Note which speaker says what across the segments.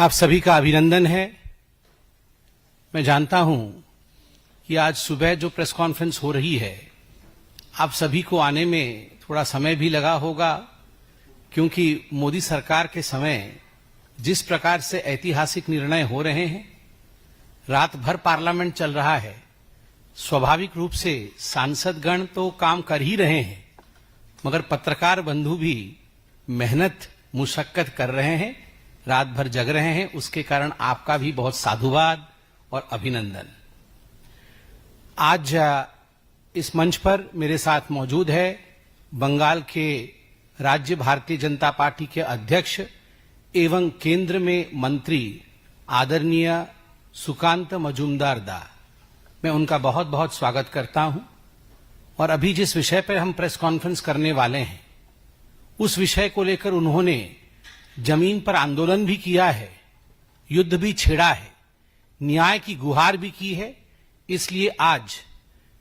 Speaker 1: आप सभी का अभिनंदन है। मैं जानता हूं कि आज सुबह जो प्रेस कॉन्फ्रेंस हो रही है, आप सभी को आने में थोड़ा समय भी लगा होगा, क्योंकि मोदी सरकार के समय जिस प्रकार से ऐतिहासिक निर्णय हो रहे हैं, रात भर पार्लियामेंट चल रहा है, स्वाभाविक रूप से सांसदगण तो काम कर ही रहे हैं, मगर पत्रकार बंधु भी मेहनत मुशक्कत कर रहे हैं, रात भर जग रहे हैं। उसके कारण आपका भी बहुत साधुवाद और अभिनंदन। आज इस मंच पर मेरे साथ मौजूद है बंगाल के राज्य भारतीय जनता पार्टी के अध्यक्ष एवं केंद्र में मंत्री आदरणीय सुकांत मजूमदार दा। मैं उनका बहुत बहुत स्वागत करता हूं। और अभी जिस विषय पर हम प्रेस कॉन्फ्रेंस करने वाले हैं, उस विषय को लेकर उन्होंने जमीन पर आंदोलन भी किया है, युद्ध भी छेड़ा है, न्याय की गुहार भी की है। इसलिए आज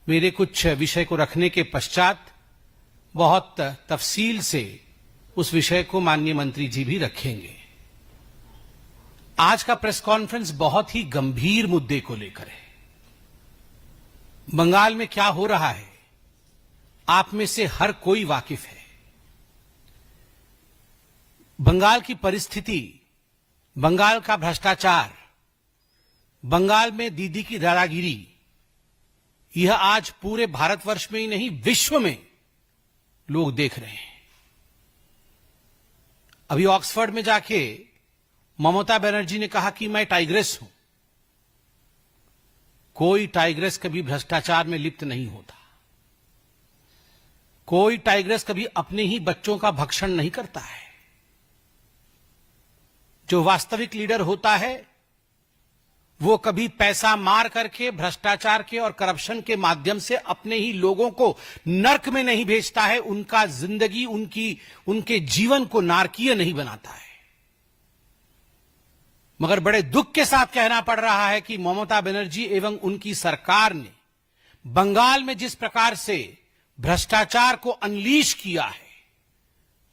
Speaker 1: मेरे कुछ विषय को रखने के पश्चात बहुत तफसील से उस विषय को माननीय मंत्री जी भी रखेंगे। आज का प्रेस कॉन्फ्रेंस बहुत ही गंभीर मुद्दे को लेकर है। बंगाल में क्या हो रहा है, आप में से हर कोई वाकिफ है। बंगाल की परिस्थिति, बंगाल का भ्रष्टाचार, बंगाल में दीदी की दादागिरी, यह आज पूरे भारतवर्ष में ही नहीं, विश्व में लोग देख रहे हैं। अभी ऑक्सफोर्ड में जाके ममता बनर्जी ने कहा कि मैं टाइग्रेस हूं। कोई टाइग्रेस कभी भ्रष्टाचार में लिप्त नहीं होता। कोई टाइग्रेस कभी अपने ही बच्चों का भक्षण नहीं करता है। जो वास्तविक लीडर होता है, वो कभी पैसा मार करके, भ्रष्टाचार के और करप्शन के माध्यम से अपने ही लोगों को नर्क में नहीं भेजता है, उनका जिंदगी, उनके जीवन को नारकीय नहीं बनाता है। मगर बड़े दुख के साथ कहना पड़ रहा है कि ममता बनर्जी एवं उनकी सरकार ने बंगाल में जिस प्रकार से भ्रष्टाचार को अनलीश किया है,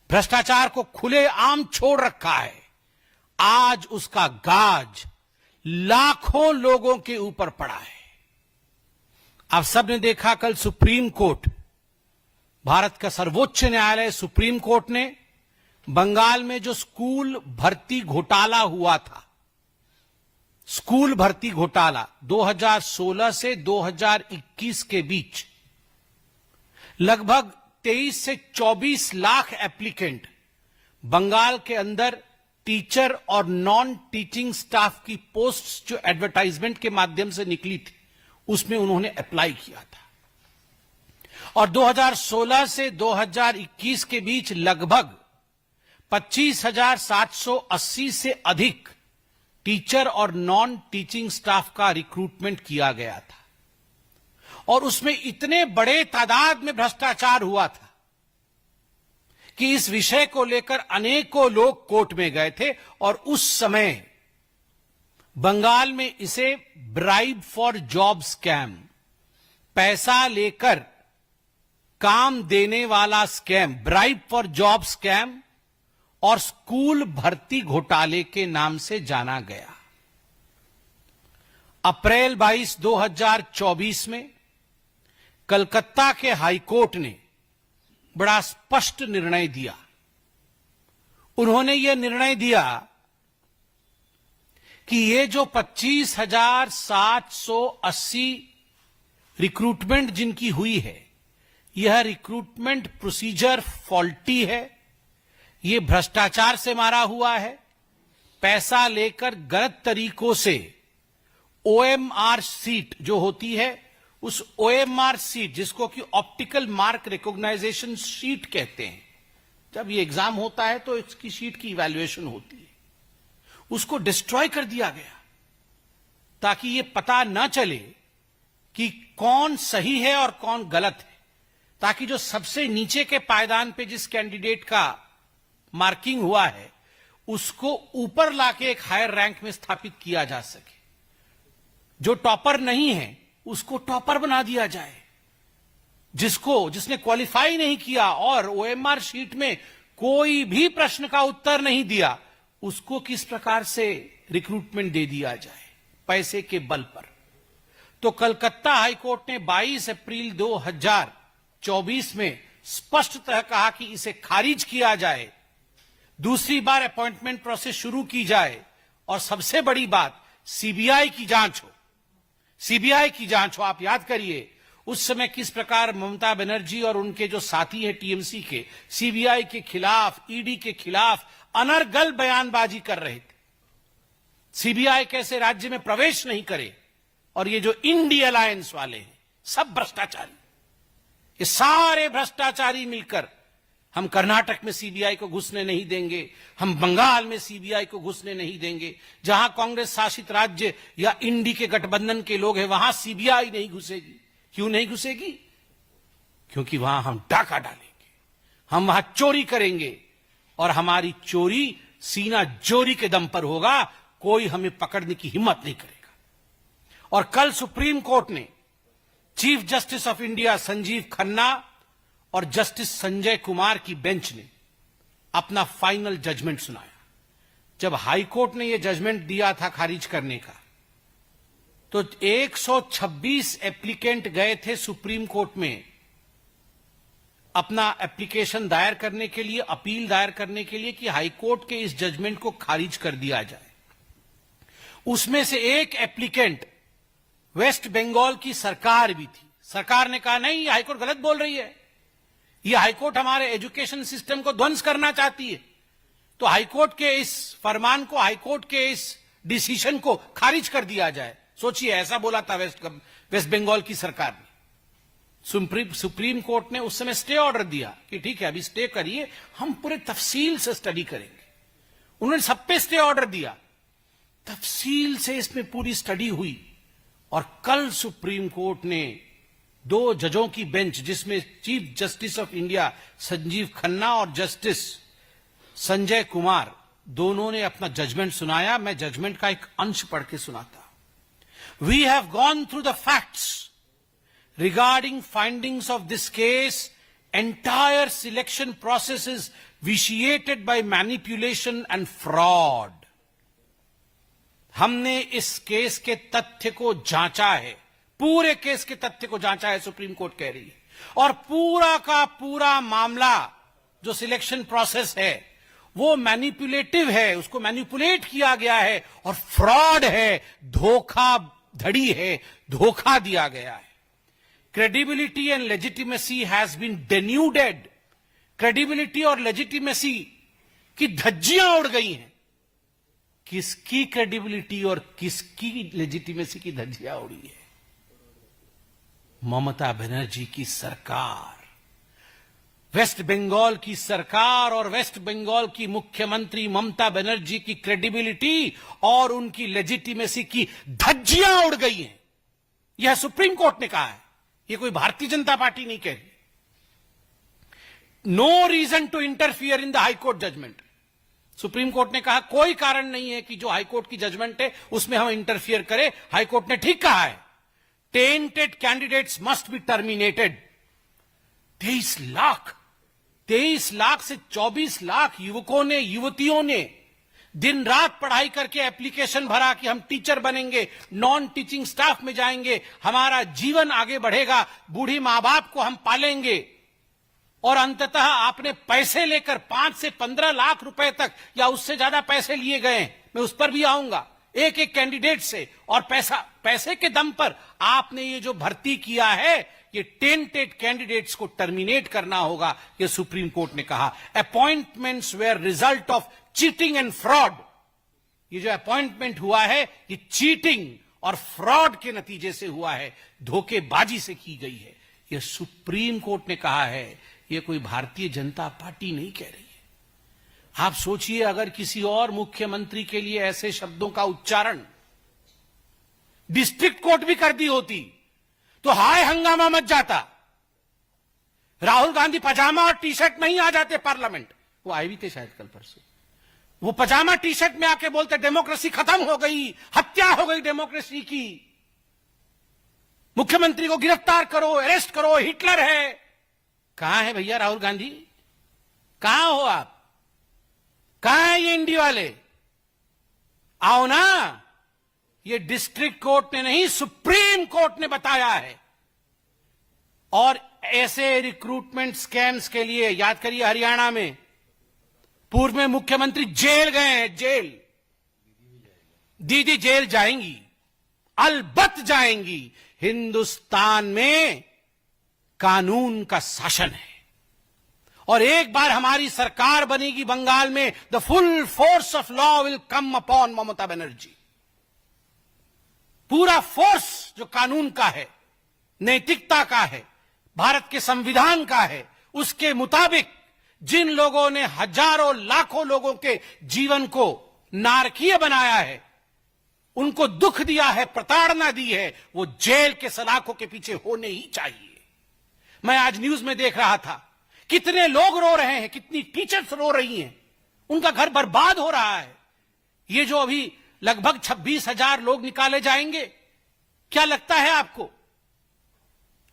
Speaker 1: भ्रष्टाचार को खुलेआम छोड़ रखा है, आज उसका गाज लाखों लोगों के ऊपर पड़ा है। आप सबने देखा, कल सुप्रीम कोर्ट, भारत का सर्वोच्च न्यायालय सुप्रीम कोर्ट ने बंगाल में जो स्कूल भर्ती घोटाला हुआ था, स्कूल भर्ती घोटाला 2016 से 2021 के बीच लगभग 23 से 24 लाख एप्लीकेंट बंगाल के अंदर टीचर और नॉन टीचिंग स्टाफ की पोस्ट्स जो एडवर्टाइजमेंट के माध्यम से निकली थी, उसमें उन्होंने अप्लाई किया था। और 2016 से 2021 के बीच लगभग 25,780 से अधिक टीचर और नॉन टीचिंग स्टाफ का रिक्रूटमेंट किया गया था। और उसमें इतने बड़े तादाद में भ्रष्टाचार हुआ था कि इस विषय को लेकर अनेकों लोग कोर्ट में गए थे। और उस समय बंगाल में इसे ब्राइब फॉर जॉब स्कैम, पैसा लेकर काम देने वाला scam, bribe for job scam और स्कूल भर्ती घोटाले के नाम से जाना गया। अप्रैल 22, 2024 में कलकत्ता के हाईकोर्ट ने बड़ा स्पष्ट निर्णय दिया। उन्होंने यह निर्णय दिया कि ये जो 25,780 रिक्रूटमेंट जिनकी हुई है, यह रिक्रूटमेंट प्रोसीजर फॉल्टी है, ये भ्रष्टाचार से मारा हुआ है, पैसा लेकर गलत तरीकों से ओएमआर सीट जो होती है, उस ओएमआर सीट जिसको कि ऑप्टिकल मार्क रिकॉग्नाइजेशन शीट कहते हैं, जब ये एग्जाम होता है तो इसकी शीट की इवैल्यूएशन होती है, उसको डिस्ट्रॉय कर दिया गया ताकि ये पता न चले कि कौन सही है और कौन गलत है, ताकि जो सबसे नीचे के पायदान पे जिस कैंडिडेट का मार्किंग हुआ है, उसको ऊपर लाके एक हायर रैंक में स्थापित किया जा सके। जो टॉपर नहीं है उसको टॉपर बना दिया जाए, जिसने क्वालिफाई नहीं किया और ओएमआर शीट में कोई भी प्रश्न का उत्तर नहीं दिया, उसको किस प्रकार से रिक्रूटमेंट दे दिया जाए पैसे के बल पर। तो कलकत्ता हाईकोर्ट ने 22 अप्रैल 2024 में स्पष्टतः कहा कि इसे खारिज किया जाए, दूसरी बार अपॉइंटमेंट प्रोसेस शुरू की जाए और सबसे बड़ी बात सीबीआई की जांच हो। सीबीआई की जांच हो। आप याद करिए उस समय किस प्रकार ममता बनर्जी और उनके जो साथी हैं टीएमसी के सीबीआई के खिलाफ, ईडी के खिलाफ अनर्गल बयानबाजी कर रहे थे। सीबीआई कैसे राज्य में प्रवेश नहीं करे, और ये जो इंडी अलायंस वाले हैं सब भ्रष्टाचारी, ये सारे भ्रष्टाचारी मिलकर हम कर्नाटक में सीबीआई को घुसने नहीं देंगे, हम बंगाल में सीबीआई को घुसने नहीं देंगे, जहां कांग्रेस शासित राज्य या इंडी के गठबंधन के लोग हैं वहां सीबीआई नहीं घुसेगी। क्यों नहीं घुसेगी? क्योंकि वहां हम डाका डालेंगे, हम वहां चोरी करेंगे, और हमारी चोरी सीना जोरी के दम पर होगा, कोई हमें पकड़ने की हिम्मत नहीं करेगा। और कल सुप्रीम कोर्ट ने chief justice of India Sanjeev Khanna और जस्टिस संजय कुमार की बेंच ने अपना फाइनल जजमेंट सुनाया। जब हाई कोर्ट ने यह जजमेंट दिया था खारिज करने का, तो 126 एप्लीकेंट गए थे सुप्रीम कोर्ट में अपना एप्लीकेशन दायर करने के लिए, अपील दायर करने के लिए कि हाई कोर्ट के इस जजमेंट को खारिज कर दिया जाए। उसमें से एक एप्लीकेंट वेस्ट बंगाल की सरकार भी थी। सरकार ने कहा नहीं, ये हाईकोर्ट गलत बोल रही है, ये हाईकोर्ट हमारे एजुकेशन सिस्टम को ध्वंस करना चाहती है, तो हाईकोर्ट के इस फरमान को, हाईकोर्ट के इस डिसीजन को खारिज कर दिया जाए। सोचिए, ऐसा बोला था वेस्ट बंगाल की सरकार ने। सुप्रीम कोर्ट ने उस समय स्टे ऑर्डर दिया कि ठीक है अभी स्टे करिए, हम पूरे तफसील से स्टडी करेंगे। उन्होंने सब पे स्टे ऑर्डर दिया, तफसील से इसमें पूरी स्टडी हुई, और कल सुप्रीम कोर्ट ने 2 जजों की बेंच, जिसमें chief justice of India Sanjeev Khanna और जस्टिस संजय कुमार, दोनों ने अपना जजमेंट सुनाया। मैं जजमेंट का एक अंश पढ़ के सुनाता। We have gone through the facts regarding findings of this case, entire selection process is vitiated by manipulation and fraud. हमने इस केस के तथ्य को जांचा है, पूरे केस के तथ्य को जांचा है, सुप्रीम कोर्ट कह रही है, और पूरा का पूरा मामला जो सिलेक्शन प्रोसेस है वो मैनिपुलेटिव है, उसको मैनिपुलेट किया गया है, और फ्रॉड है, धोखाधड़ी है, धोखा दिया गया है। Credibility and legitimacy has been denuded. Credibility और लेजिटिमेसी की धज्जियां उड़ गई हैं। किसकी क्रेडिबिलिटी और किसकी लेजिटिमेसी की धज्जियां उड़ी है? ममता बनर्जी की सरकार, वेस्ट बंगाल की सरकार और वेस्ट बंगाल की मुख्यमंत्री ममता बनर्जी की क्रेडिबिलिटी और उनकी लेजिटिमेसी की धज्जियां उड़ गई हैं। यह सुप्रीम कोर्ट ने कहा है, यह कोई भारतीय जनता पार्टी नहीं कह रही। No reason to interfere in the high court judgment. Supreme court ने कहा कोई कारण नहीं है कि जो हाईकोर्ट की जजमेंट है उसमें हम इंटरफियर करें। हाईकोर्ट ने ठीक कहा है, tainted candidates must be terminated. 23 lakh से 24 लाख युवकों ने, युवतियों ने दिन रात पढ़ाई करके एप्लीकेशन भरा कि हम टीचर बनेंगे, नॉन टीचिंग स्टाफ में जाएंगे, हमारा जीवन आगे बढ़ेगा, बूढ़ी मां बाप को हम पालेंगे, और अंततः आपने पैसे लेकर 5 से 15 लाख रुपए तक या उससे ज्यादा पैसे लिए गए। मैं उस पर भी आऊंगा, एक एक कैंडिडेट से, और पैसे के दम पर आपने ये जो भर्ती किया है, ये टेंटेड कैंडिडेट्स को टर्मिनेट करना होगा, ये सुप्रीम कोर्ट ने कहा। Appointments were result of cheating and fraud. ये जो अपॉइंटमेंट हुआ है ये चीटिंग और फ्रॉड के नतीजे से हुआ है, धोखेबाजी से की गई है। ये सुप्रीम कोर्ट ने कहा है, ये कोई भारतीय जनता पार्टी नहीं कह रही है। आप सोचिए, अगर किसी और मुख्यमंत्री के लिए ऐसे शब्दों का उच्चारण डिस्ट्रिक्ट कोर्ट भी कर दी होती तो हाय हंगामा मच जाता। राहुल गांधी पजामा और टी शर्ट में ही आ जाते पार्लियामेंट। वो आए भी थे शायद कल परसों। वो पजामा टी शर्ट में आके बोलते डेमोक्रेसी खत्म हो गई, हत्या हो गई डेमोक्रेसी की, मुख्यमंत्री को गिरफ्तार करो, अरेस्ट करो, हिटलर है। कहां है भैया राहुल गांधी? कहां हो आप? कहां है ये इंडी वाले? आओ ना, ये डिस्ट्रिक्ट कोर्ट ने नहीं, सुप्रीम कोर्ट ने बताया है। और ऐसे रिक्रूटमेंट स्कैम्स के लिए याद करिए, हरियाणा में पूर्व में मुख्यमंत्री जेल गए हैं, जेल। दीदी जेल जाएंगी, अलबत्त जाएंगी। हिंदुस्तान में कानून का शासन है, और एक बार हमारी सरकार बनेगी बंगाल में, the full force of law will come upon Mamata Banerjee. पूरा फोर्स जो कानून का है, नैतिकता का है, भारत के संविधान का है, उसके मुताबिक जिन लोगों ने हजारों लाखों लोगों के जीवन को नारकीय बनाया है, उनको दुख दिया है, प्रताड़ना दी है, वो जेल के सलाखों के पीछे होने ही चाहिए। मैं आज न्यूज में देख रहा था, कितने लोग रो रहे हैं, कितनी टीचर्स रो रही हैं, उनका घर बर्बाद हो रहा है। ये जो अभी लगभग 26,000 लोग निकाले जाएंगे, क्या लगता है आपको,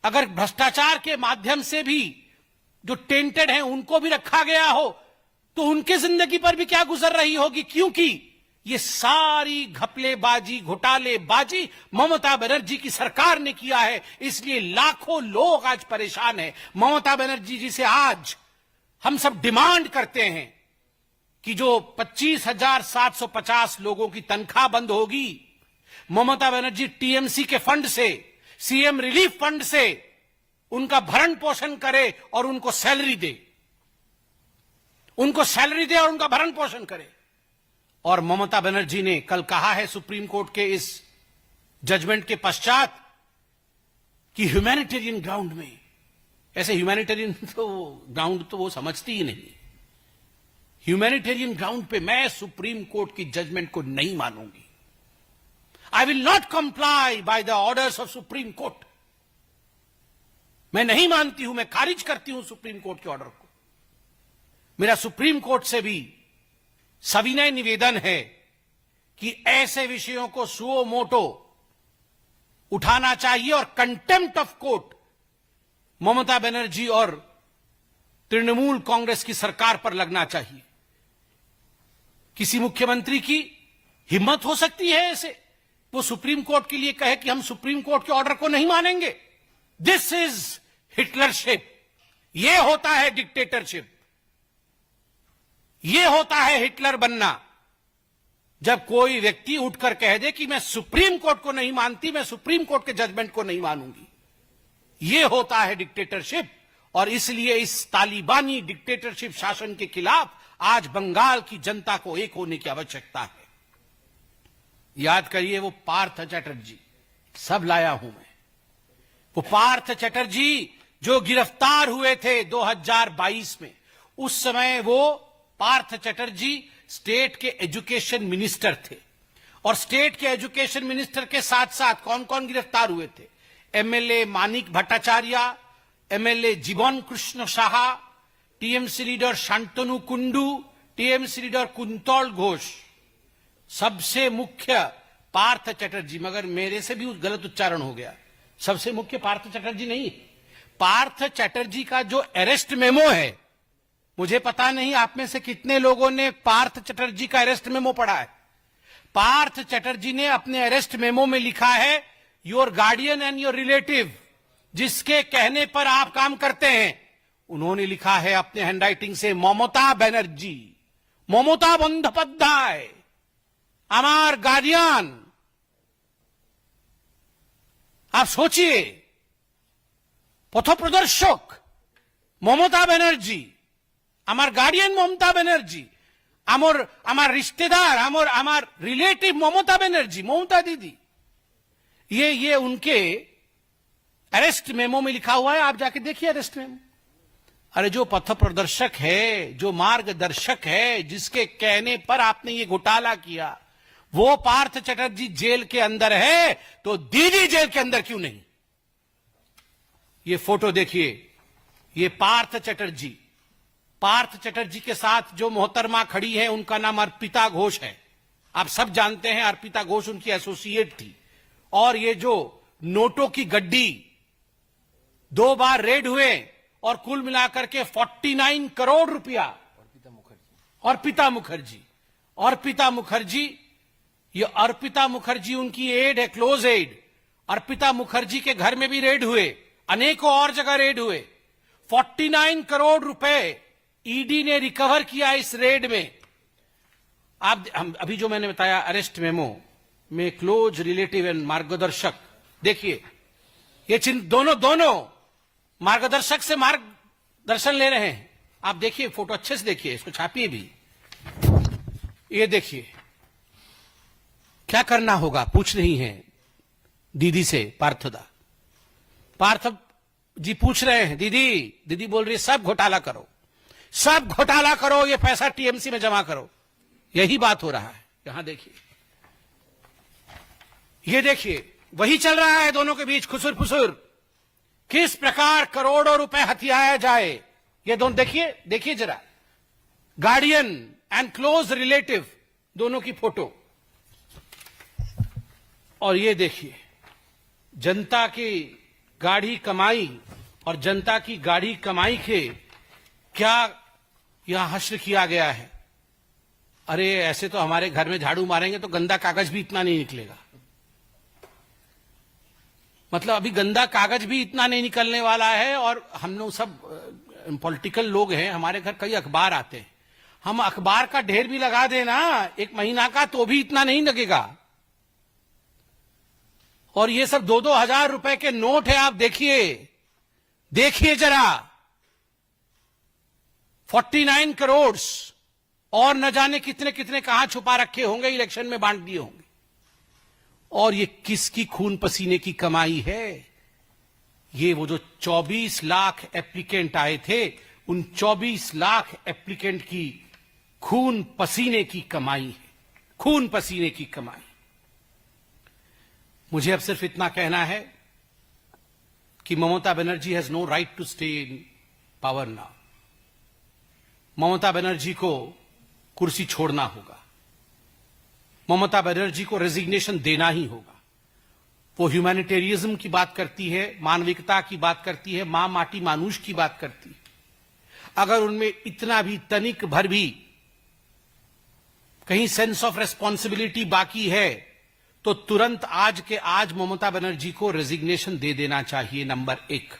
Speaker 1: अगर भ्रष्टाचार के माध्यम से भी जो टेंटेड हैं उनको भी रखा गया हो, तो उनके जिंदगी पर भी क्या गुजर रही होगी? क्योंकि ये सारी घपलेबाजी, घोटालेबाजी ममता बनर्जी की सरकार ने किया है, इसलिए लाखों लोग आज परेशान हैं। ममता बनर्जी जी से आज हम सब डिमांड करते हैं कि जो 25,750 लोगों की तनख्वाह बंद होगी, ममता बनर्जी टीएमसी के फंड से, सीएम रिलीफ फंड से उनका भरण पोषण करे और उनको सैलरी दे, उनको सैलरी दे और उनका भरण पोषण करे। और ममता बनर्जी ने कल कहा है सुप्रीम कोर्ट के इस जजमेंट के पश्चात कि ह्यूमैनिटेरियन ग्राउंड में, ऐसे ह्यूमैनिटेरियन तो ग्राउंड तो वो समझती ही नहीं, ह्यूमैनिटेरियन ग्राउंड पे मैं सुप्रीम कोर्ट की जजमेंट को नहीं मानूंगी। I will not comply by the orders of Supreme Court. मैं नहीं मानती हूं, मैं खारिज करती हूं सुप्रीम कोर्ट के ऑर्डर को। मेरा सुप्रीम कोर्ट से भी सविनय निवेदन है कि ऐसे विषयों को सुओ मोटो उठाना चाहिए और contempt of court Mamata Banerjee और तृणमूल कांग्रेस की सरकार पर लगना चाहिए। किसी मुख्यमंत्री की हिम्मत हो सकती है ऐसे, वो सुप्रीम कोर्ट के लिए कहे कि हम सुप्रीम कोर्ट के ऑर्डर को नहीं मानेंगे? This is Hitlership. यह होता है डिक्टेटरशिप, यह होता है हिटलर बनना। जब कोई व्यक्ति उठकर कह दे कि मैं सुप्रीम कोर्ट को नहीं मानती, मैं सुप्रीम कोर्ट के जजमेंट को नहीं मानूंगी, यह होता है डिक्टेटरशिप। और इसलिए इस तालिबानी डिक्टेटरशिप शासन के खिलाफ आज बंगाल की जनता को एक होने की आवश्यकता है। याद करिए, वो पार्थ चैटर्जी, सब लाया हूं मैं, वो पार्थ चैटर्जी जो गिरफ्तार हुए थे 2022 में, उस समय वो पार्थ चैटर्जी स्टेट के एजुकेशन मिनिस्टर थे। और स्टेट के एजुकेशन मिनिस्टर के साथ साथ कौन कौन गिरफ्तार हुए थे? MLA Manik Bhattacharya, MLA Jiban Krishna Saha, TMC leader Shantanu Kundu, TMC leader Kuntal Ghosh. सबसे मुख्य पार्थ चैटर्जी, मगर मेरे से भी गलत उच्चारण हो गया, सबसे मुख्य पार्थ चैटर्जी नहीं, पार्थ चैटर्जी का जो अरेस्ट मेमो है, मुझे पता नहीं आप में से कितने लोगों ने पार्थ चैटर्जी का अरेस्ट मेमो पढ़ा है। पार्थ चैटर्जी ने अपने अरेस्ट मेमो में लिखा है, your guardian and your relative, जिसके कहने पर आप काम करते हैं, उन्होंने लिखा है अपने हैंडराइटिंग से ममता बनर्जी, ममता बंदोपाध्याय, हमार गार्डियन। आप सोचिए, पथप्रदर्शक ममता बनर्जी, আমার গার্ডিয়ান মমতা ব্যানার্জি, আমার रिश्तेदार, আমার रिलेटिव ममता बनर्जी, ममता दीदी। ये उनके अरेस्ट मेमो में लिखा हुआ है, आप जाके देखिए अरेस्ट मेमो। अरे जो पथ प्रदर्शक है, जो मार्गदर्शक है, जिसके कहने पर आपने ये घोटाला किया, वो पार्थ चैटर्जी जेल के अंदर है, तो दीदी जेल के अंदर क्यों नहीं? ये फोटो देखिए, ये पार्थ चैटर्जी, पार्थ चैटर्जी के साथ जो मोहतरमा खड़ी है उनका नाम अर्पिता घोष है। आप सब जानते हैं अर्पिता घोष उनकी एसोसिएट थी। और ये जो नोटों की गड्डी 2 बार रेड हुए और कुल मिलाकर के 49 करोड़ रुपया, अर्पिता मुखर्जी ये अर्पिता मुखर्जी उनकी एड है, क्लोज एड। अर्पिता मुखर्जी के घर में भी रेड हुए, अनेकों और जगह रेड हुए। 49 करोड़ रुपए ईडी ने रिकवर किया इस रेड में। आप अभी जो मैंने बताया अरेस्ट मेमो में क्लोज रिलेटिव एंड मार्गदर्शक, देखिए ये चिन्ह दोनों मार्गदर्शक से मार्गदर्शन ले रहे हैं। आप देखिए फोटो अच्छे से देखिए, इसको छापिए भी। ये देखिए क्या करना होगा, पूछ रही हैं दीदी से पार्थदा। पार्थ जी पूछ रहे हैं, दीदी बोल रही है सब घोटाला करो, सब घोटाला करो, ये पैसा टीएमसी में जमा करो। यही बात हो रहा है। यहां देखिए, ये देखिए वही चल रहा है दोनों के बीच खुसुर फुसुर, किस प्रकार करोड़ों रुपए हथियाया जाए। ये दोनों देखिए जरा, गार्डियन एंड क्लोज रिलेटिव दोनों की फोटो। और ये देखिए जनता की गाढ़ी कमाई और जनता की गाढ़ी कमाई के क्या यहां हश्र किया गया है। अरे ऐसे तो हमारे घर में झाड़ू मारेंगे तो गंदा कागज भी इतना नहीं निकलेगा। मतलब अभी गंदा कागज भी इतना नहीं निकलने वाला है। और हम लोग सब पॉलिटिकल लोग हैं, हमारे घर कई अखबार आते हैं, हम अखबार का ढेर भी लगा देना एक महीना का तो भी इतना नहीं लगेगा। और ये सब 2-2 हजार रुपए के नोट है। आप देखिए जरा, 49 करोड़ और न जाने कितने कितने कहां छुपा रखे होंगे, इलेक्शन में बांट दिए होंगे। और ये किसकी खून पसीने की कमाई है? ये वो जो 24 लाख एप्लीकेंट आए थे, उन 24 लाख एप्लीकेंट की खून पसीने की कमाई है, खून पसीने की कमाई। मुझे अब सिर्फ इतना कहना है कि Mamata Banerjee has no right to stay in power now. Mamata Banerjee को कुर्सी छोड़ना होगा, ममता बनर्जी को रेजिग्नेशन देना ही होगा। वो ह्यूमैनिटेरियज्म की बात करती है, मानविकता की बात करती है, मां माटी मानुष की बात करती है। अगर उनमें इतना भी तनिक भर भी कहीं सेंस ऑफ रेस्पॉन्सिबिलिटी बाकी है तो तुरंत आज के आज ममता बनर्जी को रेजिग्नेशन दे देना चाहिए, नंबर 1।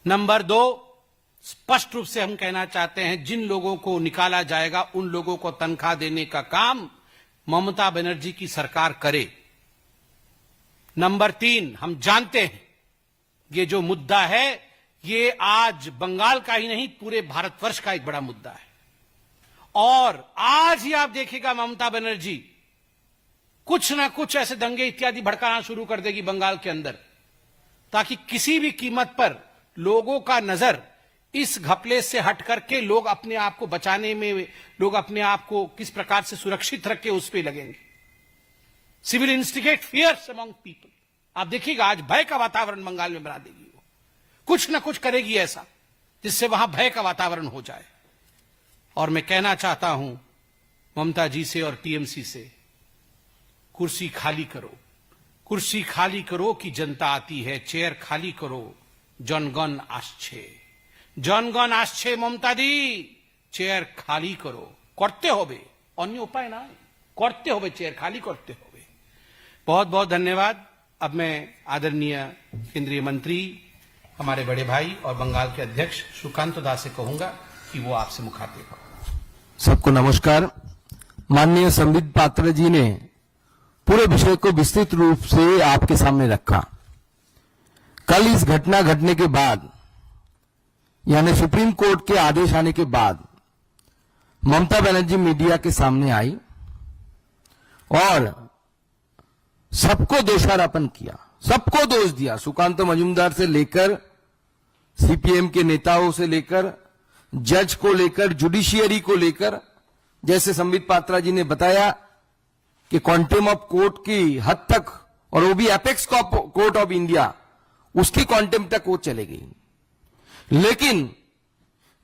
Speaker 1: नंबर 2, स्पष्ट रूप से हम कहना चाहते हैं जिन लोगों को निकाला जाएगा उन लोगों को तनख्वाह देने का काम ममता बनर्जी की सरकार करे। नंबर 3, हम जानते हैं ये जो मुद्दा है ये आज बंगाल का ही नहीं पूरे भारतवर्ष का एक बड़ा मुद्दा है। और आज ही आप देखिएगा ममता बनर्जी कुछ ना कुछ ऐसे दंगे इत्यादि भड़काना शुरू कर देगी बंगाल के अंदर, ताकि किसी भी कीमत पर लोगों का नजर इस घपले से हट करके लोग अपने आप को बचाने में, लोग अपने आप को किस प्रकार से सुरक्षित रख के उस पर लगेंगे। Civil instigate fears among people. आप देखिएगा आज भय का वातावरण बंगाल में बना देगी वो, कुछ ना कुछ करेगी ऐसा जिससे वहां भय का वातावरण हो जाए। और मैं कहना चाहता हूं ममता जी से और टीएमसी से, कुर्सी खाली करो, कुर्सी खाली करो कि जनता आती है, चेयर खाली करो, जनगण आसछे, जनगण आसछे ममता दी, चेयर खाली करो। करते होबे, अन्य उपाय ना, करते होबे, चेयर खाली करते होबे। बहुत बहुत धन्यवाद। अब मैं आदरणीय केंद्रीय मंत्री, हमारे बड़े भाई और बंगाल के अध्यक्ष सुकांत दास से कहूंगा कि वो आपसे मुखातिब हो।
Speaker 2: सबको नमस्कार। माननीय संबित पात्रा जी ने पूरे विषय को विस्तृत रूप से आपके सामने रखा। कल इस घटना घटने के बाद, यानी सुप्रीम कोर्ट के आदेश आने के बाद, ममता बनर्जी मीडिया के सामने आई और सबको दोषारोपण किया, सबको दोष दिया। सुकांत मजूमदार से लेकर सीपीएम के नेताओं से लेकर जज को लेकर जुडिशियरी को लेकर, जैसे संबित पात्रा जी ने बताया कि क्वांटम ऑफ कोर्ट की हद तक, और वो भी एपेक्स कोर्ट ऑफ इंडिया, उसकी क्वांटम तक वो चले गई। लेकिन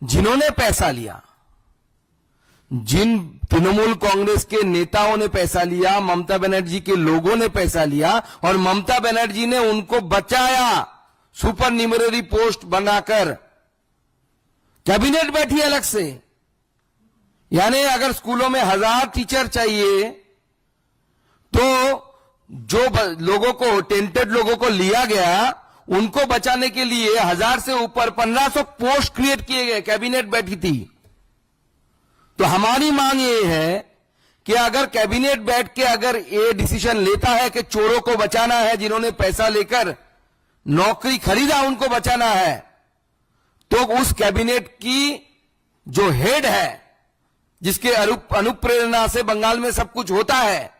Speaker 2: जिन्होंने पैसा लिया, जिन तृणमूल कांग्रेस के नेताओं ने पैसा लिया, ममता बनर्जी के लोगों ने पैसा लिया और ममता बनर्जी ने उनको बचाया, सुपर न्यूमररी पोस्ट बनाकर। कैबिनेट बैठी अलग से, यानी अगर स्कूलों में 1000 टीचर चाहिए तो जो लोगों को, टेंटेड लोगों को लिया गया, उनको बचाने के लिए 1000 से ऊपर 1500 पोस्ट क्रिएट किए गए, कैबिनेट बैठी थी। तो हमारी मांग ये है कि अगर कैबिनेट बैठ के अगर ये डिसीजन लेता है कि चोरों को बचाना है, जिन्होंने पैसा लेकर नौकरी खरीदा उनको बचाना है, तो उस कैबिनेट की जो हेड है, जिसके अनुप्रेरणा से बंगाल में सब कुछ होता है,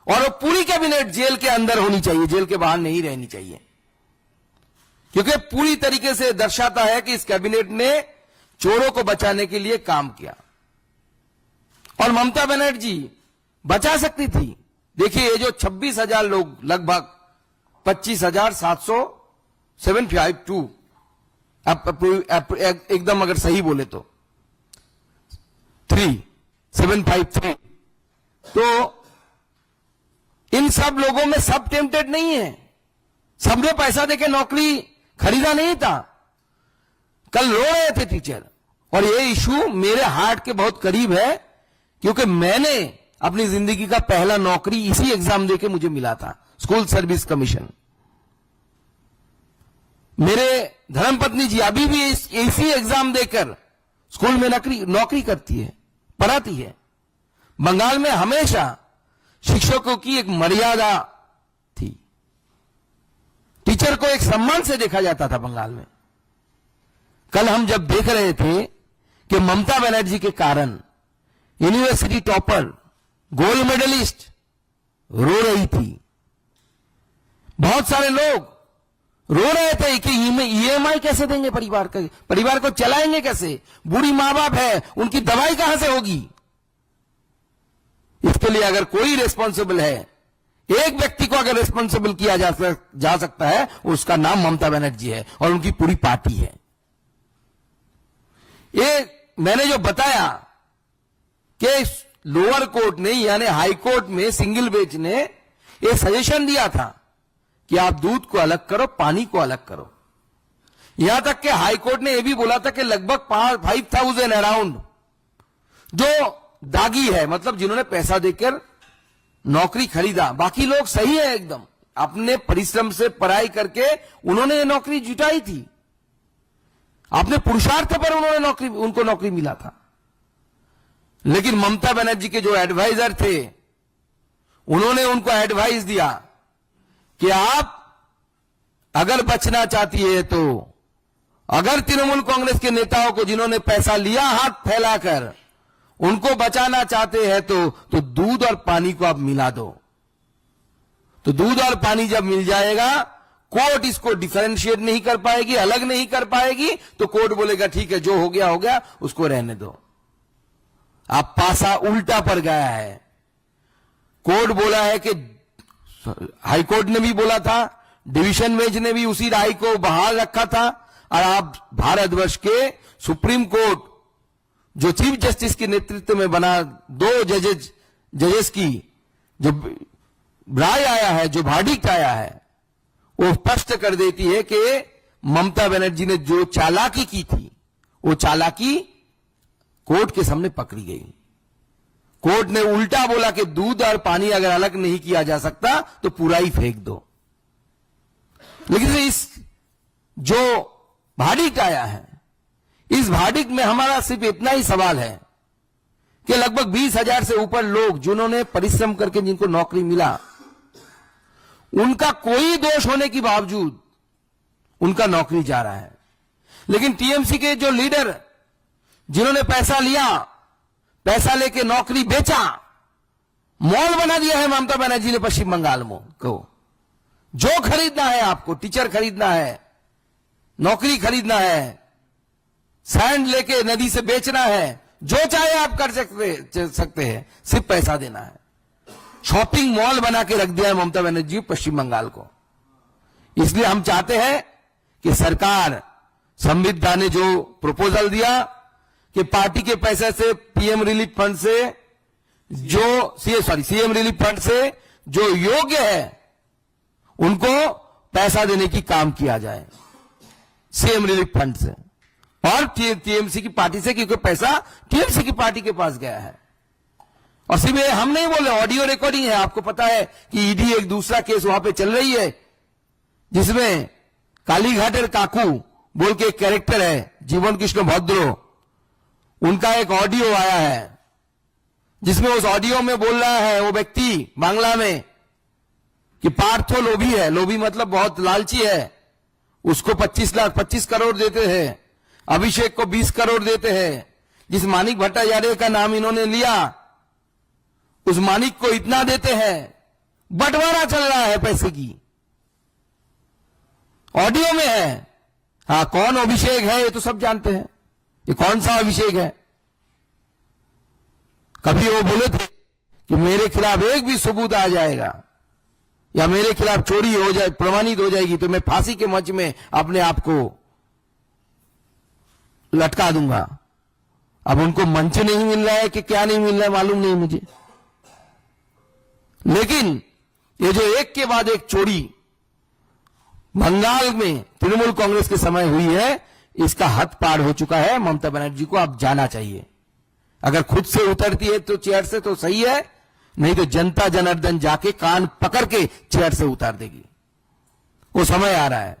Speaker 2: और वो पूरी कैबिनेट जेल के अंदर होनी चाहिए, जेल के बाहर नहीं रहनी चाहिए, क्योंकि पूरी तरीके से दर्शाता है कि इस कैबिनेट ने चोरों को बचाने के लिए काम किया। और ममता बनर्जी बचा सकती थी। देखिए, ये जो 26,000 लोग, लगभग 25,752 एकदम अगर सही बोले तो 3753, तो इन सब लोगों में सब टेम्पटेड नहीं है, सबने पैसा देके नौकरी खरीदा नहीं था। कल रो रहे थे टीचर, और ये इशू मेरे हार्ट के बहुत करीब है, क्योंकि मैंने अपनी जिंदगी का पहला नौकरी इसी एग्जाम देके मुझे मिला था, स्कूल सर्विस कमीशन। मेरे धर्मपत्नी जी अभी भी इसी एग्जाम देकर स्कूल में नौकरी करती है, पढ़ाती है। बंगाल में हमेशा शिक्षकों की एक मर्यादा थी, टीचर को एक सम्मान से देखा जाता था बंगाल में। कल हम जब देख रहे थे कि ममता बनर्जी के कारण यूनिवर्सिटी टॉपर, गोल्ड मेडलिस्ट रो रही थी, बहुत सारे लोग रो रहे थे कि ईएमआई कैसे देंगे, परिवार को चलाएंगे कैसे, बूढ़ी मां बाप है, उनकी दवाई कहां से होगी। इसके लिए अगर कोई रिस्पॉन्सिबल है, एक व्यक्ति को अगर रिस्पॉन्सिबल किया जा सकता है, उसका नाम ममता बनर्जी है और उनकी पूरी पार्टी है। ये मैंने जो बताया कि लोअर कोर्ट ने, यानी हाई कोर्ट में सिंगल बेंच ने ये सजेशन दिया था कि आप दूध को अलग करो, पानी को अलग करो। यहां तक कि हाई कोर्ट ने यह भी बोला था कि लगभग 5,000 अराउंड जो दागी है, मतलब जिन्होंने पैसा देकर नौकरी खरीदा, बाकी लोग सही है एकदम, अपने परिश्रम से पढ़ाई करके उन्होंने ये नौकरी जुटाई थी, अपने पुरुषार्थ पर उनको नौकरी मिला था। लेकिन ममता बनर्जी के जो एडवाइजर थे, उन्होंने उनको एडवाइस दिया कि आप अगर बचना चाहती है, तो अगर तृणमूल कांग्रेस के नेताओं को, जिन्होंने पैसा लिया हाथ फैलाकर, उनको बचाना चाहते हैं तो दूध और पानी को आप मिला दो। तो दूध और पानी जब मिल जाएगा, कोर्ट इसको डिफरेंशिएट नहीं कर पाएगी, अलग नहीं कर पाएगी, तो कोर्ट बोलेगा ठीक है, जो हो गया, उसको रहने दो। आप पासा उल्टा पड़ गया है। कोर्ट बोला है कि, हाई कोर्ट ने भी बोला था, डिवीजन बेंच ने भी उसी राय को बहाल रखा था, और आप भारतवर्ष के सुप्रीम कोर्ट, जो चीफ जस्टिस के नेतृत्व में बना, 2 जजेस की जो राय आया है, जो वर्डिक्ट आया है, वो स्पष्ट कर देती है कि ममता बनर्जी ने जो चालाकी की थी, वो चालाकी कोर्ट के सामने पकड़ी गई। कोर्ट ने उल्टा बोला कि दूध और पानी अगर अलग नहीं किया जा सकता तो पूरा ही फेंक दो। लेकिन इस जो वर्डिक्ट आया है, इस वर्डिक्ट में हमारा सिर्फ इतना ही सवाल है कि लगभग 20,000 से ऊपर लोग, जिन्होंने परिश्रम करके जिनको नौकरी मिला, उनका कोई दोष होने के बावजूद उनका नौकरी जा रहा है। लेकिन टीएमसी के जो लीडर, जिन्होंने पैसा लिया, पैसा लेके नौकरी बेचा, मॉल बना दिया है ममता बनर्जी ने पश्चिम बंगाल में को। जो खरीदना है आपको, टीचर खरीदना है, नौकरी खरीदना है, सैंड लेके नदी से बेचना है, जो चाहे आप कर सकते हैं, सिर्फ पैसा देना है। शॉपिंग मॉल बना के रख दिया है ममता बनर्जी पश्चिम बंगाल को। इसलिए हम चाहते हैं कि सरकार, संविधान ने जो प्रपोजल दिया कि पार्टी के पैसे से, सीएम रिलीफ फंड से जो योग्य है उनको पैसा देने की काम किया जाए, सीएम रिलीफ फंड से और टीएमसी की पार्टी से, क्योंकि पैसा टीएमसी की पार्टी के पास गया है। और सिर्फ ये हम नहीं बोल रहे, ऑडियो रिकॉर्डिंग है। आपको पता है कि ईडी एक दूसरा केस वहां पे चल रही है, जिसमें कालीघाटेर काकू बोल के एक कैरेक्टर है, जीवन कृष्ण भद्रो, उनका एक ऑडियो आया है, जिसमें उस ऑडियो में बोल रहा है वो व्यक्ति बांग्ला में कि पार्थो लोभी है, लोभी मतलब बहुत लालची है, उसको 25 करोड़ देते हैं, अभिषेक को 20 करोड़ देते हैं। जिस मानिक भट्टाचार्य का नाम इन्होंने लिया, उस मानिक को इतना देते हैं, बंटवारा चल रहा है पैसे की, ऑडियो में है। हाँ, कौन अभिषेक है ये तो सब जानते हैं, ये कौन सा अभिषेक है। कभी वो बोले थे कि मेरे खिलाफ एक भी सबूत आ जाएगा या मेरे खिलाफ चोरी हो जाए, प्रमाणित हो जाएगी, तो मैं फांसी के मंच में अपने आप को लटका दूंगा। अब उनको मंच नहीं मिल रहा है कि क्या नहीं मिल रहा है मालूम नहीं मुझे, लेकिन ये जो एक के बाद एक चोरी बंगाल में तृणमूल कांग्रेस के समय हुई है, इसका हद पार हो चुका है। ममता बनर्जी को अब जाना चाहिए। अगर खुद से उतरती है तो चेयर से तो सही है, नहीं तो जनता जनार्दन जाके कान पकड़ के चेयर से उतार देगी। वो समय आ रहा है।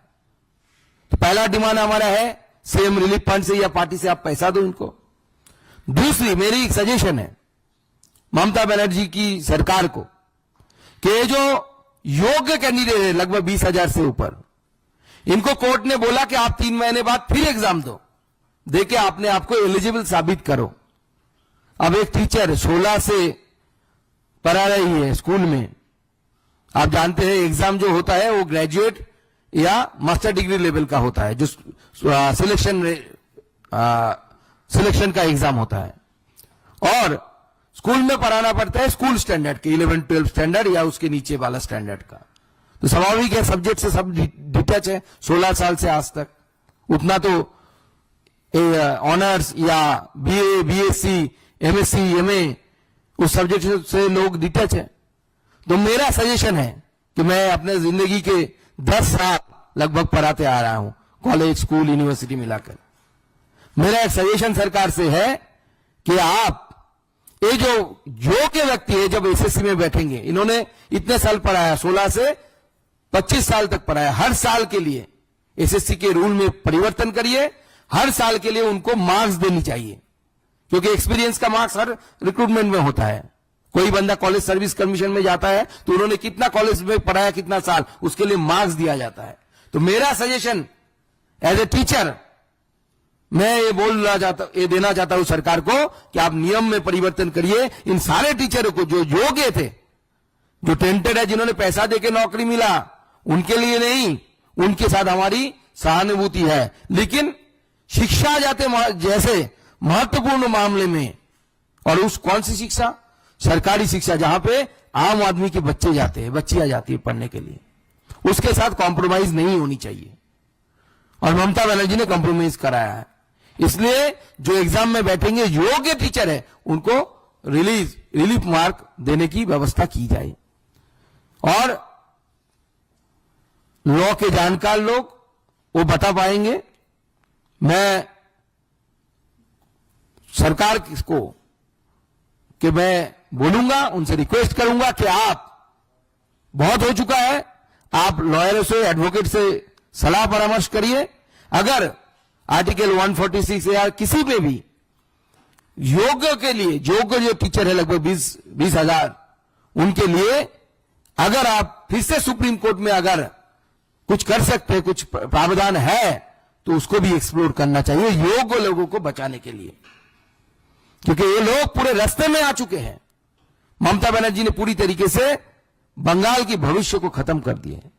Speaker 2: तो पहला डिमांड हमारा है, सीएम रिलीफ फंड से या पार्टी से आप पैसा दो इनको। दूसरी मेरी एक सजेशन है ममता बनर्जी की सरकार को कि जो योग्य कैंडिडेट है लगभग 20,000 से ऊपर, इनको कोर्ट ने बोला कि आप 3 महीने बाद फिर एग्जाम दो, देके आपने आपको एलिजिबल साबित करो। अब एक टीचर 16 से पढ़ा रही है स्कूल में, आप जानते हैं एग्जाम जो होता है वो ग्रेजुएट या मास्टर डिग्री लेवल का होता है, जो सिलेक्शन का एग्जाम होता है, और स्कूल में पढ़ाना पड़ता है स्कूल स्टैंडर्ड के 11-12 स्टैंडर्ड या उसके नीचे वाला स्टैंडर्ड का। तो स्वाभाविक है सब्जेक्ट से सब डिटैच है 16 साल से आज तक, उतना तो ऑनर्स या बीए, बीएससी, एमएससी, एमए उस सब्जेक्ट से लोग डिटैच है। तो मेरा सजेशन है कि मैं अपने जिंदगी के 10 साल लगभग पढ़ाते आ रहा हूं, कॉलेज, स्कूल, यूनिवर्सिटी मिलाकर। मेरा एक सजेशन सरकार से है कि आप ये जो योग्य व्यक्ति है जब एसएससी में बैठेंगे, इन्होंने इतने साल पढ़ाया, 16 से 25 साल तक पढ़ाया, हर साल के लिए एसएससी के रूल में परिवर्तन करिए, हर साल के लिए उनको मार्क्स देनी चाहिए, क्योंकि एक्सपीरियंस का मार्क्स हर रिक्रूटमेंट में होता है। कोई बंदा कॉलेज सर्विस कमीशन में जाता है तो उन्होंने कितना कॉलेज में पढ़ाया, कितना साल, उसके लिए मार्क्स दिया जाता है। तो मेरा सजेशन एज ए टीचर मैं ये देना चाहता हूं सरकार को कि आप नियम में परिवर्तन करिए। इन सारे टीचरों को जो योग्य थे, जो टेंटेड है, जिन्होंने पैसा देके नौकरी मिला, उनके लिए नहीं, उनके साथ हमारी सहानुभूति है। लेकिन शिक्षा जैसे महत्वपूर्ण मामले में, और उस कौन सी शिक्षा, सरकारी शिक्षा, जहां पे आम आदमी के बच्चे जाते हैं, बच्चियां जाती है पढ़ने के लिए, उसके साथ कॉम्प्रोमाइज नहीं होनी चाहिए। और ममता बनर्जी ने कॉम्प्रोमाइज कराया है। इसलिए जो एग्जाम में बैठेंगे योग्य टीचर है, उनको रिलीफ मार्क देने की व्यवस्था की जाए। और लॉ के जानकार लोग वो बता पाएंगे। मैं सरकार को कि मैं बोलूंगा, उनसे रिक्वेस्ट करूंगा कि आप, बहुत हो चुका है, आप लॉयरों से, एडवोकेट से सलाह परामर्श करिए। अगर आर्टिकल 146 या किसी पे भी योग्य के लिए, योग्य जो टीचर है लगभग 20,000, उनके लिए अगर आप फिर से सुप्रीम कोर्ट में अगर कुछ कर सकते हैं, कुछ प्रावधान है, तो उसको भी एक्सप्लोर करना चाहिए योग्य लोगों को बचाने के लिए, क्योंकि ये लोग पूरे रास्ते में आ चुके हैं। ममता बनर्जी ने पूरी तरीके से बंगाल की भविष्य को खत्म कर दिया है।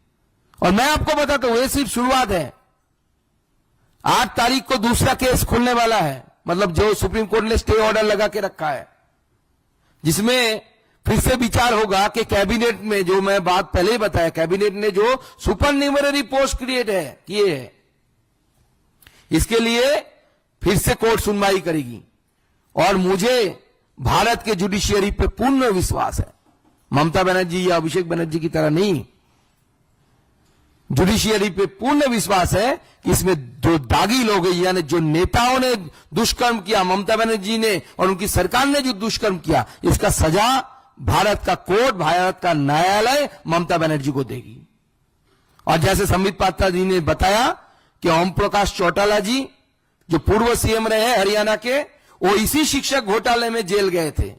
Speaker 2: और मैं आपको बताता हूं, ये सिर्फ शुरुआत है। 8 तारीख को दूसरा केस खुलने वाला है, मतलब जो सुप्रीम कोर्ट ने स्टे ऑर्डर लगा के रखा है, जिसमें फिर से विचार होगा कि कैबिनेट में, जो मैं बात पहले ही बताया, कैबिनेट ने जो सुपर न्यूमररी पोस्ट क्रिएट किए हैं, इसके लिए फिर से कोर्ट सुनवाई करेगी। और मुझे भारत के जुडिशियरी पे पूर्ण विश्वास है, ममता बनर्जी या अभिषेक बनर्जी की तरह नहीं। जुडिशियरी पे पूर्ण विश्वास है कि इसमें जो दागी लोग हैं, यानी जो नेताओं ने दुष्कर्म किया, ममता बनर्जी ने और उनकी सरकार ने जो दुष्कर्म किया, इसका सजा भारत का कोर्ट, भारत का न्यायालय ममता बनर्जी को देगी। और जैसे संबित पात्रा जी ने बताया कि ओम प्रकाश चौटाला जी जो पूर्व सीएम रहे हैं हरियाणा के, वो इसी शिक्षक घोटाले में जेल गए थे।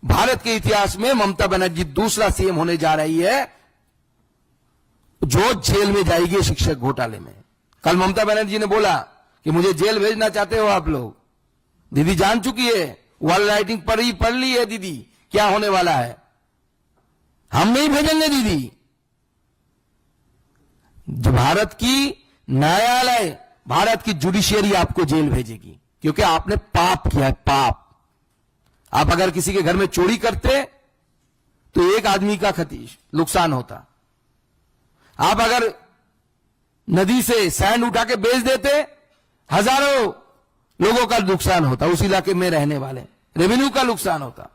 Speaker 2: भारत के इतिहास में ममता बनर्जी दूसरा सीएम होने जा रही है जो जेल में जाएगी शिक्षक घोटाले में। कल ममता बनर्जी ने बोला कि मुझे जेल भेजना चाहते हो आप लोग। दीदी जान चुकी है, वॉल राइटिंग पढ़ ली है दीदी क्या होने वाला है। हम नहीं भेजेंगे दीदी। जो भारत की न्यायालय, भारत की जुडिशियरी आपको जेल भेजेगी क्योंकि आपने पाप किया है, पाप। आप अगर किसी के घर में चोरी करते तो एक आदमी का नुकसान होता। आप अगर नदी से सैंड उठा के बेच देते, हजारों लोगों का नुकसान होता, उस इलाके में रहने वाले रेवेन्यू का नुकसान होता।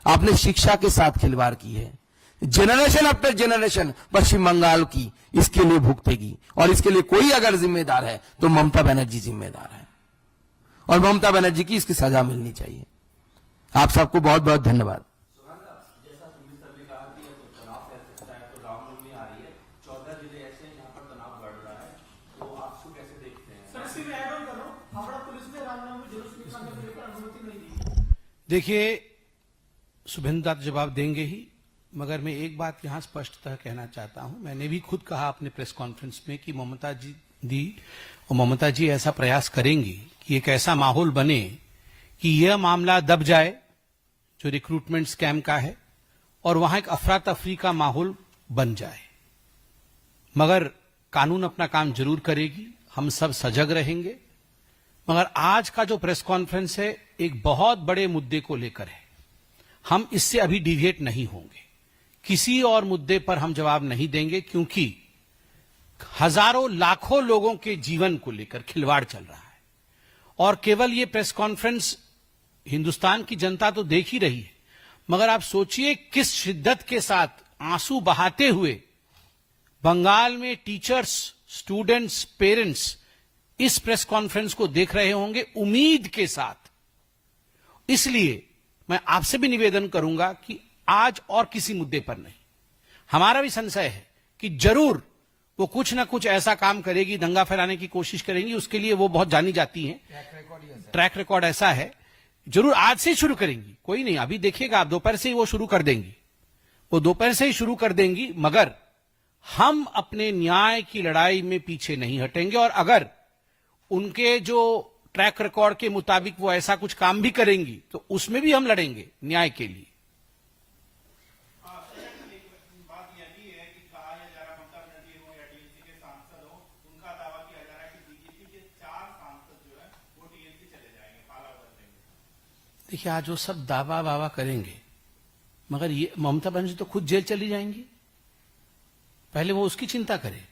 Speaker 2: आपने शिक्षा के साथ खिलवाड़ की है। जनरेशन आफ्टर जनरेशन पश्चिम बंगाल की इसके लिए भुगतेगी, और इसके लिए कोई अगर जिम्मेदार है तो ममता बनर्जी जिम्मेदार है, और ममता बनर्जी की इसकी सजा मिलनी चाहिए। आप सबको बहुत बहुत धन्यवाद।
Speaker 1: देखिए, शुभेंदु दत्त जवाब देंगे ही, मगर मैं एक बात यहां स्पष्टतः कहना चाहता हूं। मैंने भी खुद कहा अपने प्रेस कॉन्फ्रेंस में कि ममता जी ऐसा प्रयास करेंगी कि एक ऐसा माहौल बने कि यह मामला दब जाए जो रिक्रूटमेंट स्कैम का है, और वहां एक अफरा तफरी का माहौल बन जाए। मगर कानून अपना काम जरूर करेगी, हम सब सजग रहेंगे। मगर आज का जो प्रेस कॉन्फ्रेंस है एक बहुत बड़े मुद्दे को लेकर है। हम इससे अभी डिविएट नहीं होंगे, किसी और मुद्दे पर हम जवाब नहीं देंगे, क्योंकि हजारों लाखों लोगों के जीवन को लेकर खिलवाड़ चल रहा है। और केवल ये प्रेस कॉन्फ्रेंस हिंदुस्तान की जनता तो देख ही रही है, मगर आप सोचिए किस शिद्दत के साथ आंसू बहाते हुए बंगाल में टीचर्स, स्टूडेंट्स, पेरेंट्स इस प्रेस कॉन्फ्रेंस को देख रहे होंगे उम्मीद के साथ। इसलिए मैं आपसे भी निवेदन करूंगा कि आज और किसी मुद्दे पर नहीं, हमारा भी संशय है कि जरूर वो कुछ ना कुछ ऐसा काम करेगी, दंगा फैलाने की कोशिश करेंगी, उसके लिए वो बहुत जानी जाती हैं, ट्रैक रिकॉर्ड ऐसा है। जरूर आज से शुरू करेंगी, कोई नहीं, अभी देखिएगा आप दोपहर से ही वो शुरू कर देंगी, वो दोपहर से ही शुरू कर देंगी। मगर हम अपने न्याय की लड़ाई में पीछे नहीं हटेंगे, और अगर उनके जो ट्रैक रिकॉर्ड के मुताबिक वो ऐसा कुछ काम भी करेंगी तो उसमें भी हम लड़ेंगे न्याय के लिए।
Speaker 3: बात यह भी है कि कहा जा रहा ममता बनर्जी हो या टीएमसी के सांसद हो, उनका दावा किया जा रहा है कि बीजेपी के 4 सांसद जो है वो टीएमसी चले जाएंगे, पाला बदल देंगे।
Speaker 1: देखिए, आज वो सब दावा वावा करेंगे, मगर ये ममता बनर्जी तो खुद जेल चली जाएंगी। पहले वो उसकी चिंता करे।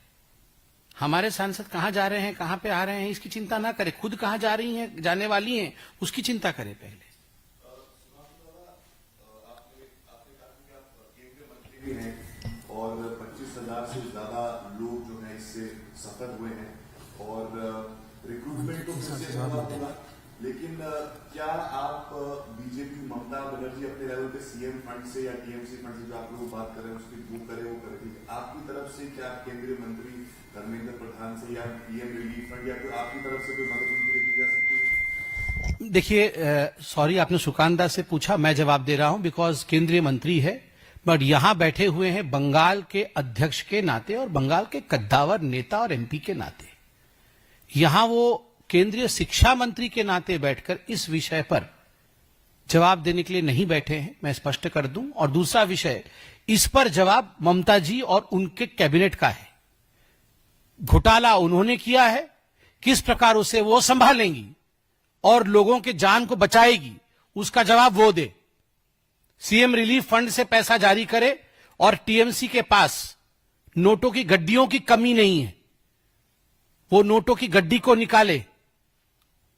Speaker 1: हमारे सांसद कहां जा रहे हैं, कहां पे आ रहे हैं, इसकी चिंता ना करे। खुद कहां जा रही हैं, जाने वाली हैं, उसकी चिंता करे पहले।
Speaker 4: हैं और 25,000 से ज्यादा लोग जो हैं इससे सफर हुए हैं, और रिक्रूटमेंट तो फिर से होगा। लेकिन क्या आप बीजेपी ममता बनर्जी अपने लेवल पे सीएम फंड से या टीएमसी फंड से जो आप लोग बात कर रहे हैं उसकी वो करेगी, आपकी तरफ से क्या केंद्रीय मंत्री धर्मेंद्र प्रधान से या पीएम रिलीफ फंड या फिर आपकी तरफ से कोई मदद उनके लिए की जा सकती है?
Speaker 1: देखिए, सॉरी आपने सुकांत दास से पूछा, मैं जवाब दे रहा हूं बिकॉज केंद्रीय मंत्री है, बट यहां बैठे हुए हैं बंगाल के अध्यक्ष के नाते और बंगाल के कद्दावर नेता और एमपी के नाते। यहां वो केंद्रीय शिक्षा मंत्री के नाते बैठकर इस विषय पर जवाब देने के लिए नहीं बैठे हैं, मैं स्पष्ट कर दूं। और दूसरा विषय, इस पर जवाब ममता जी और उनके कैबिनेट का है। घोटाला उन्होंने किया है, किस प्रकार उसे वो संभालेंगी और लोगों के जान को बचाएगी, उसका जवाब वो दे। सीएम रिलीफ फंड से पैसा जारी करे, और टीएमसी के पास नोटों की गड्डियों की कमी नहीं है, वो नोटों की गड्डी को निकाले,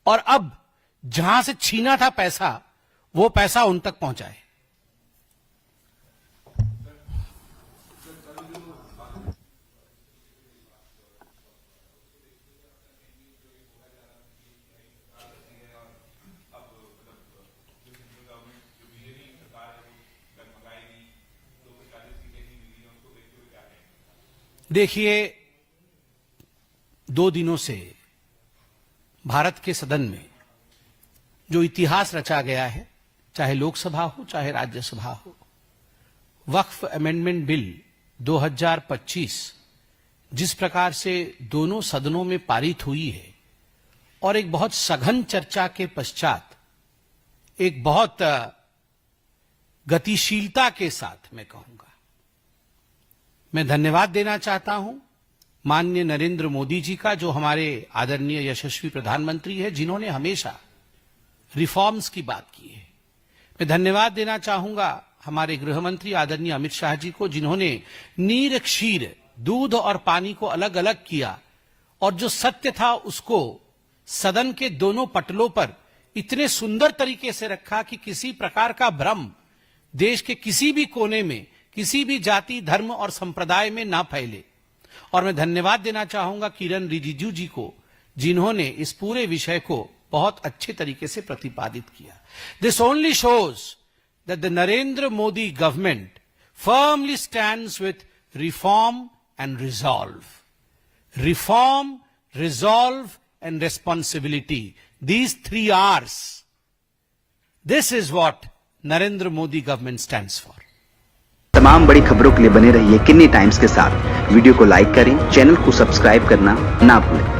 Speaker 1: और अब जहां से छीना था पैसा, वो पैसा उन तक पहुंचाए। देखिए, 2 दिनों से भारत के सदन में जो इतिहास रचा गया है, चाहे लोकसभा हो चाहे राज्यसभा हो, वक्फ अमेंडमेंट बिल 2025 जिस प्रकार से दोनों सदनों में पारित हुई है और एक बहुत सघन चर्चा के पश्चात एक बहुत गतिशीलता के साथ मैं कहूंगा, मैं धन्यवाद देना चाहता हूं माननीय नरेंद्र मोदी जी का, जो हमारे आदरणीय यशस्वी प्रधानमंत्री है, जिन्होंने हमेशा रिफॉर्म्स की बात की है। मैं धन्यवाद देना चाहूंगा हमारे गृह मंत्री आदरणीय अमित शाह जी को, जिन्होंने नीर क्षीर, दूध और पानी को अलग अलग किया और जो सत्य था उसको सदन के दोनों पटलों पर इतने सुंदर तरीके से रखा कि किसी प्रकार का भ्रम देश के किसी भी कोने में, किसी भी जाति, धर्म और संप्रदाय में ना फैले। और मैं धन्यवाद देना चाहूंगा किरण रिजिजू जी को, जिन्होंने इस पूरे विषय को बहुत अच्छे तरीके से प्रतिपादित किया। This only shows that the Narendra Modi government firmly stands with reform and resolve. Reform, resolve and responsibility. These 3 R's. This is what Narendra Modi government stands for.
Speaker 5: तमाम बड़ी खबरों के लिए बने रहिए किन्नी टाइम्स के साथ। वीडियो को लाइक करें, चैनल को सब्सक्राइब करना ना भूलें।